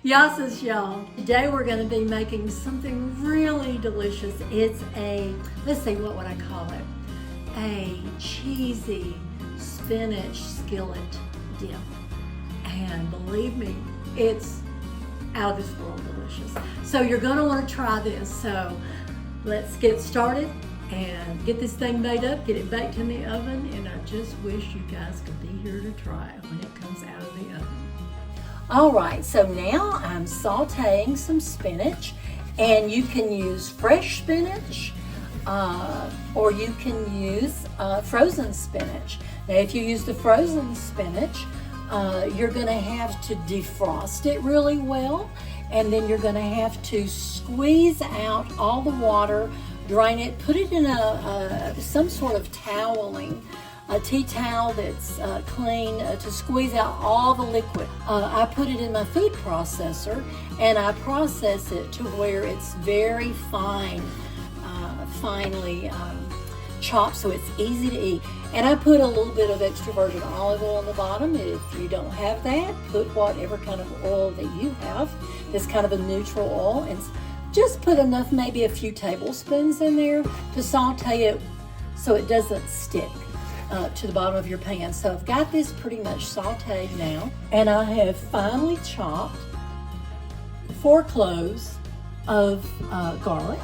Yasas, y'all. Today we're going to be making something really delicious. It's let's see, what would I call it? A cheesy spinach skillet dip. And believe me, it's out of this world delicious. So you're going to want to try this. So let's get started and get this thing made up, get it baked in the oven, and I just wish you guys could be here to try it when it comes out of the oven. All right, so now I'm sauteing some spinach, and you can use fresh spinach or you can use frozen spinach. Now, if you use the frozen spinach, you're going to have to defrost it really well, and then you're going to have to squeeze out all the water, drain it, put it in some sort of toweling, a tea towel that's clean to squeeze out all the liquid. I put it in my food processor and I process it to where it's very fine, finely chopped, so it's easy to eat. And I put a little bit of extra virgin olive oil on the bottom. If you don't have that, put whatever kind of oil that you have. It's kind of a neutral oil, and just put enough, maybe a few tablespoons in there to saute it so it doesn't stick to the bottom of your pan. So I've got this pretty much sauteed now, and I have finely chopped 4 cloves of garlic.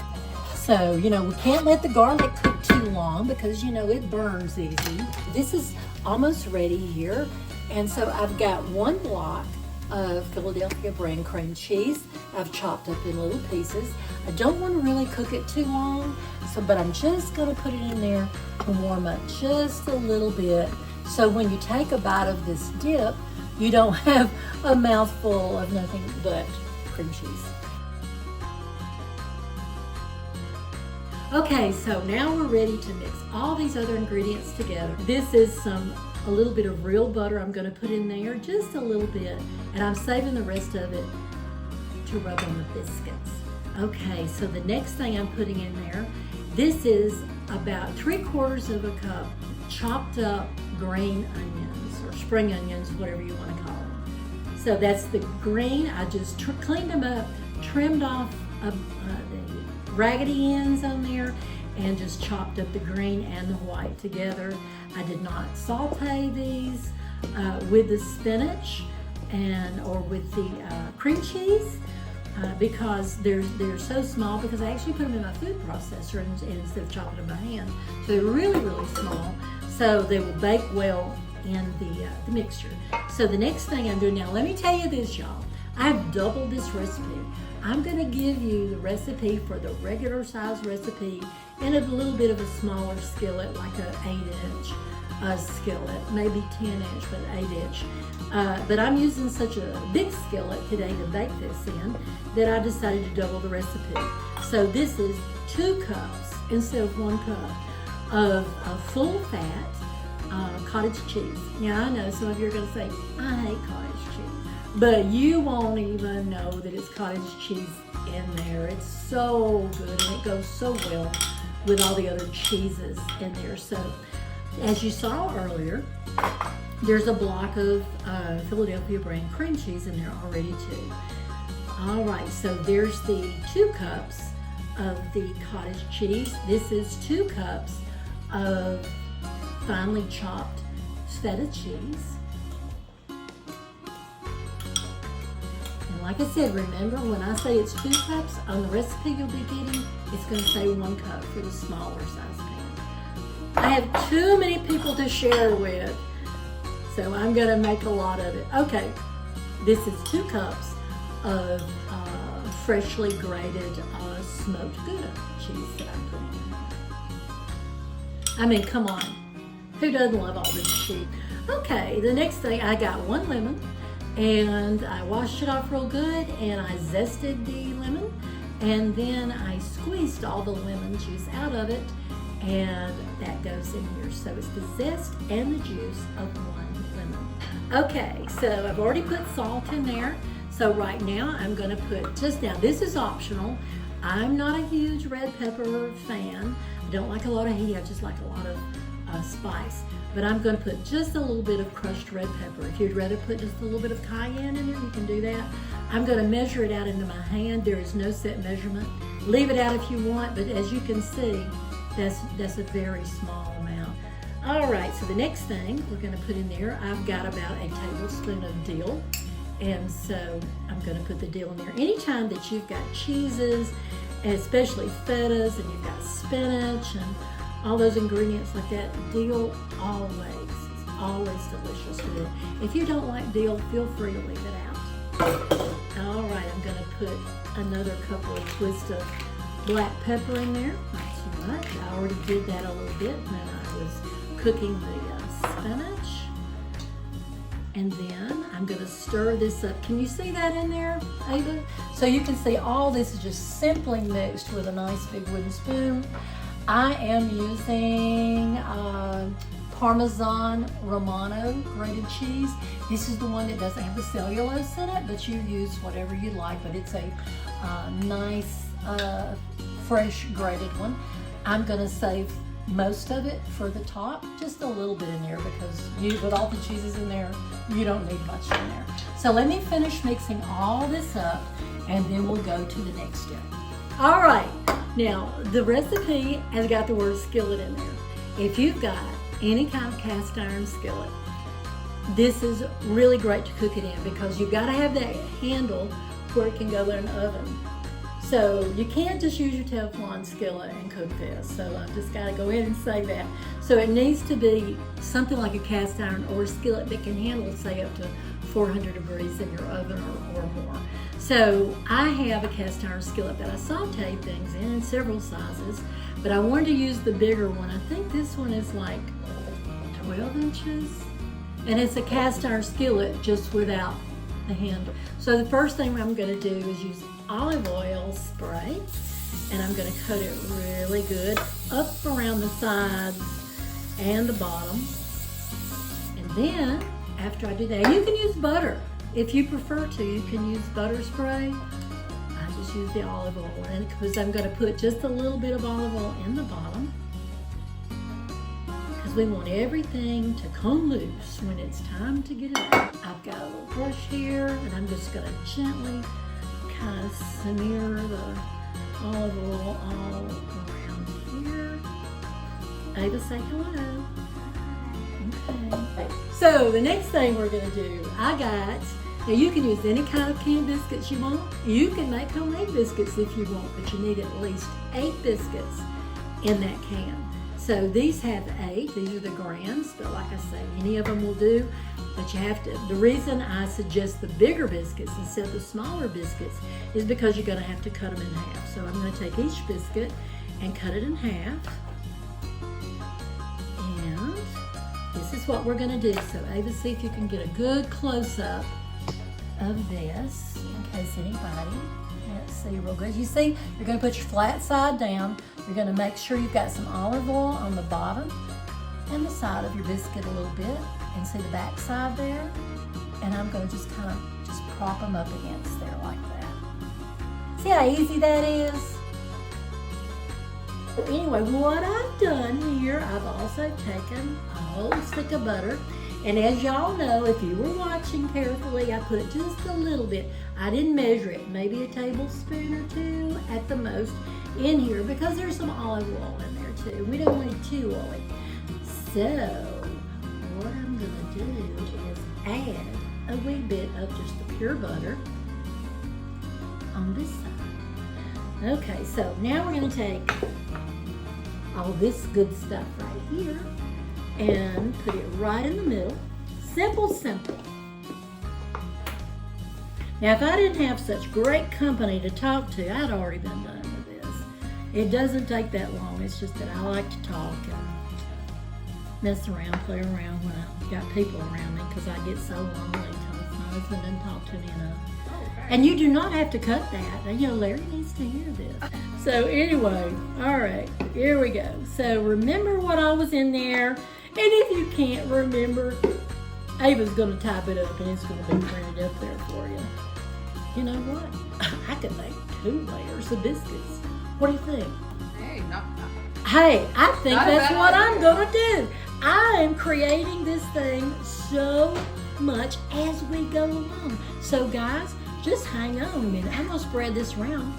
So, you know, we can't let the garlic cook too long because, you know, it burns easy. This is almost ready here. And so I've got 1 block of Philadelphia brand cream cheese. I've chopped up in little pieces. I don't want to really cook it too long, but I'm just going to put it in there to warm up just a little bit. So when you take a bite of this dip, you don't have a mouthful of nothing but cream cheese. Okay, so now we're ready to mix all these other ingredients together. This is a little bit of real butter I'm going to put in there, just a little bit, and I'm saving the rest of it to rub on the biscuits. Okay, so the next thing I'm putting in there, this is about 3/4 of a cup chopped up green onions or spring onions, whatever you want to call them. So that's the green. I just cleaned them up, trimmed off the raggedy ends on there, and just chopped up the green and the white together. I did not saute these with the spinach or with the cream cheese because they're so small, because I actually put them in my food processor instead of chopping them by hand. So they're really, really small, so they will bake well in the mixture. So the next thing I'm doing now, let me tell you this, y'all. I've doubled this recipe. I'm going to give you the recipe for the regular size recipe in a little bit of a smaller skillet, like an 8-inch skillet, maybe 10-inch, but 8-inch. But I'm using such a big skillet today to bake this in that I decided to double the recipe. So this is 2 cups instead of 1 cup of full fat cottage cheese. Now I know some of you are going to say, I hate cottage cheese. But you won't even know that it's cottage cheese in there. It's so good, and it goes so well with all the other cheeses in there. So, as you saw earlier, there's a block of Philadelphia brand cream cheese in there already too. All right, so there's the 2 cups of the cottage cheese. This is 2 cups of finely chopped feta cheese. Like I said, remember when I say it's 2 cups, on the recipe you'll be getting, it's going to say 1 cup for the smaller size pan. I have too many people to share with, so I'm going to make a lot of it. Okay, this is 2 cups of freshly grated smoked gouda cheese that I'm putting in there. I mean, come on, who doesn't love all this cheese? Okay, the next thing, I got 1 lemon. And I washed it off real good, and I zested the lemon, and then I squeezed all the lemon juice out of it, and that goes in here. So it's the zest and the juice of 1 lemon. Okay, so I've already put salt in there. So right now I'm gonna put, this is optional. I'm not a huge red pepper fan. I don't like a lot of heat, I just like a lot of spice. But I'm going to put just a little bit of crushed red pepper. If you'd rather put just a little bit of cayenne in there, you can do that. I'm going to measure it out into my hand. There is no set measurement. Leave it out if you want, but as you can see, that's a very small amount. All right, so the next thing we're going to put in there, I've got about a tablespoon of dill. And so I'm going to put the dill in there. Anytime that you've got cheeses, and especially fetas, and you've got spinach and all those ingredients like that, dill is always delicious with it. If you don't like dill, feel free to leave it out. All right, I'm going to put another couple of twists of black pepper in there. Not too much. I already did that a little bit when I was cooking the spinach. And then I'm going to stir this up. Can you see that in there, Ava? So you can see all this is just simply mixed with a nice big wooden spoon. I am using parmesan-romano grated cheese. This is the one that doesn't have the cellulose in it, but you use whatever you like, but it's a nice, fresh grated one. I'm going to save most of it for the top, just a little bit in there because with all the cheeses in there, you don't need much in there. So let me finish mixing all this up and then we'll go to the next step. All right, now the recipe has got the word skillet in there. If you've got any kind of cast iron skillet, this is really great to cook it in because you've got to have that handle where it can go in an oven. So you can't just use your Teflon skillet and cook this. So I've just got to go ahead and say that. So it needs to be something like a cast iron or a skillet that can handle, say, up to 400 degrees in your oven or more. So I have a cast iron skillet that I saute things in several sizes, but I wanted to use the bigger one. I think this one is like 12 inches. And it's a cast iron skillet just without the handle. So the first thing I'm going to do is use olive oil spray, and I'm going to coat it really good up around the sides and the bottom. And then after I do that, you can use butter if you prefer to. You can use butter spray. I just use the olive oil, and because I'm going to put just a little bit of olive oil in the bottom because we want everything to come loose when it's time to get it out. I've got a little brush here, and I'm just going to gently kind of smear the olive oil all around here. Ava, say hello. Okay. So the next thing we're going to do, now you can use any kind of canned biscuits you want. You can make homemade biscuits if you want, but you need at least 8 biscuits in that can. So these have 8, these are the grams, but like I say, any of them will do. But you have to, the reason I suggest the bigger biscuits instead of the smaller biscuits is because you're going to have to cut them in half. So I'm going to take each biscuit and cut it in half. And this is what we're going to do. So Ava, see if you can get a good close-up of this in case anybody can't see real good. You see, you're going to put your flat side down. You're going to make sure you've got some olive oil on the bottom and the side of your biscuit a little bit. And see the back side there? And I'm going to just kind of just prop them up against there like that. See how easy that is? So anyway, what I've done here, I've also taken a whole stick of butter. And as y'all know, if you were watching carefully, I put just a little bit. I didn't measure it, maybe a tablespoon or 2 at the most in here because there's some olive oil in there too. We don't want it too oily. So what I'm going to do is add a wee bit of just the pure butter on this side. Okay, so now we're going to take all this good stuff right here and put it right in the middle. Simple, simple. Now, if I didn't have such great company to talk to, I'd already been done with this. It doesn't take that long. It's just that I like to talk and mess around, play around when I've got people around me because I get so lonely because my husband doesn't talk to me enough. And you do not have to cut that. You know, Larry needs to hear this. So anyway, all right, here we go. So remember what all was in there. And if you can't remember, Ava's going to type it up and it's going to be printed up there for you. You know what? I could make 2 layers of biscuits. What do you think? Hey, Hey, I think that's what I'm going to do. I am creating this thing so much as we go along. So guys, just hang on a minute. I'm gonna spread this around.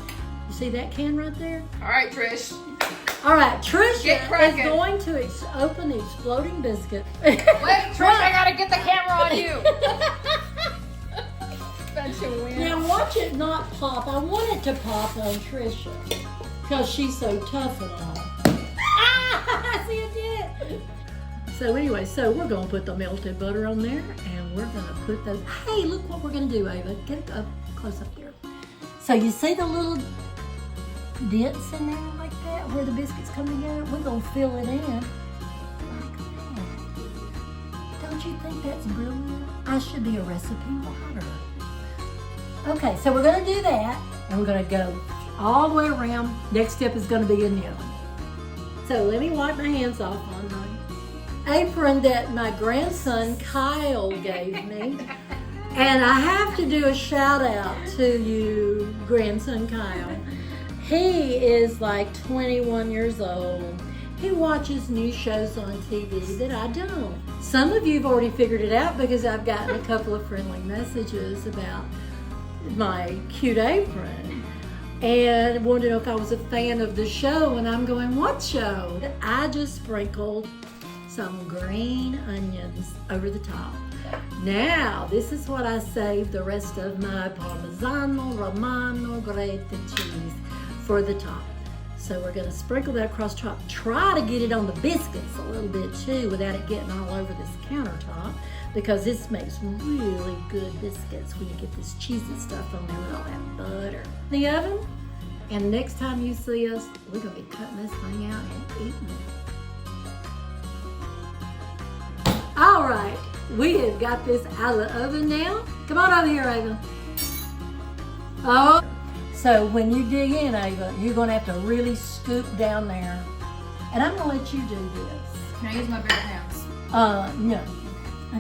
You see that can right there? All right, Trish. All right, Trisha cracking. is going to open the exploding biscuit. Wait, Trish, I gotta get the camera on you. Bet you win. Now watch it not pop. I want it to pop on Trisha because she's so tough and all. Ah, see, it did. So anyway, so we're gonna put the melted butter on there, and we're gonna put those. Hey, look what we're gonna do, Ava. Get it up close up here. So you see the little dents in there like that, where the biscuits come together? We're gonna fill it in like that. Don't you think that's brilliant? I should be a recipe writer. Okay, so we're gonna do that, and we're gonna go all the way around. Next step is gonna be in the oven. So let me wipe my hands off on my apron that my grandson Kyle gave me. And I have to do a shout out to you, grandson Kyle. He is like 21 years old. He watches new shows on TV that I don't. Some of you have already figured it out because I've gotten a couple of friendly messages about my cute apron and wanted to know if I was a fan of the show, and I'm going, what show? I just sprinkled some green onions over the top. Now, this is what I saved the rest of my parmesan-romano grated cheese for the top. So we're gonna sprinkle that across the top. Try to get it on the biscuits a little bit too without it getting all over this countertop, because this makes really good biscuits when you get this cheesy stuff on there with all that butter. The oven, and next time you see us, we're gonna be cutting this thing out and eating it. All right, we have got this out of the oven now. Come on over here, Ava. Oh, so when you dig in, Ava, you're gonna have to really scoop down there. And I'm gonna let you do this. Can I use my bare hands? No.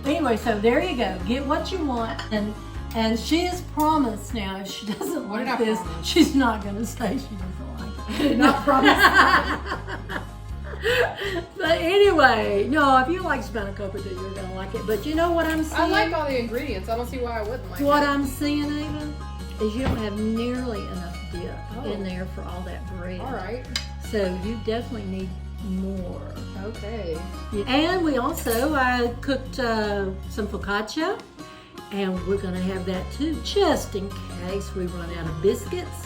Anyway, so there you go. Get what you want. And she has promised now, if she doesn't What like did I this, promise? she's not gonna say she doesn't like it. I did not promise. But anyway, no, if you like spanakopita, you're gonna like it. But you know what I'm seeing? I like all the ingredients. I don't see why I wouldn't like What it. I'm seeing, Ava, is you don't have nearly enough dip Oh. in there for all that bread. All right. So you definitely need more. Okay. And we also cooked some focaccia, and we're gonna have that too, just in case we run out of biscuits.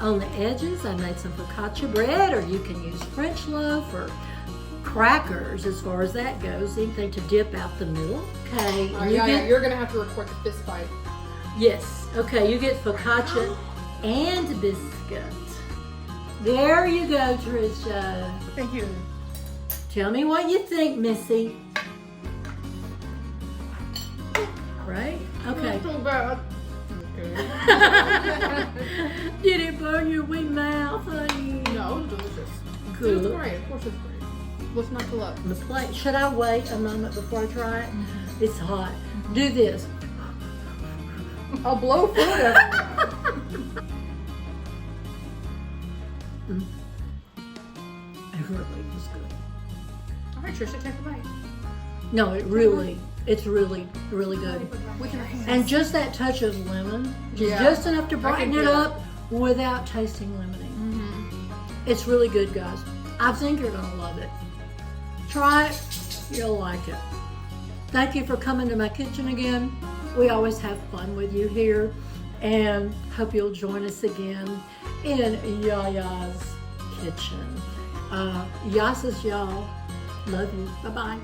On the edges, I made some focaccia bread, or you can use French loaf or crackers as far as that goes, anything to dip out the middle. Okay, Oh, yeah, you're gonna have to record the fist fight. Yes, okay, you get focaccia and biscuit. There you go, Trisha. Thank you. Tell me what you think, Missy. Right? Okay. Not so bad. Did it burn your wee mouth, honey? No, it's delicious. Good. It's great. Of course it's great. What's not to love? The plate. Should I wait a moment before I try it? It's hot. Do this. I'll blow food everywhere. It really was good. All right, Trisha, take a bite. No, it's really, really good. With your hands. And just that touch of lemon, Yeah. just enough to I brighten can it feel up without tasting lemony. It's really good, guys. I think you're gonna love it. Try it, you'll like it. Thank you for coming to my kitchen again. We always have fun with you here, and hope you'll join us again in Yaya's kitchen. Yas is y'all. Love you. Bye-bye.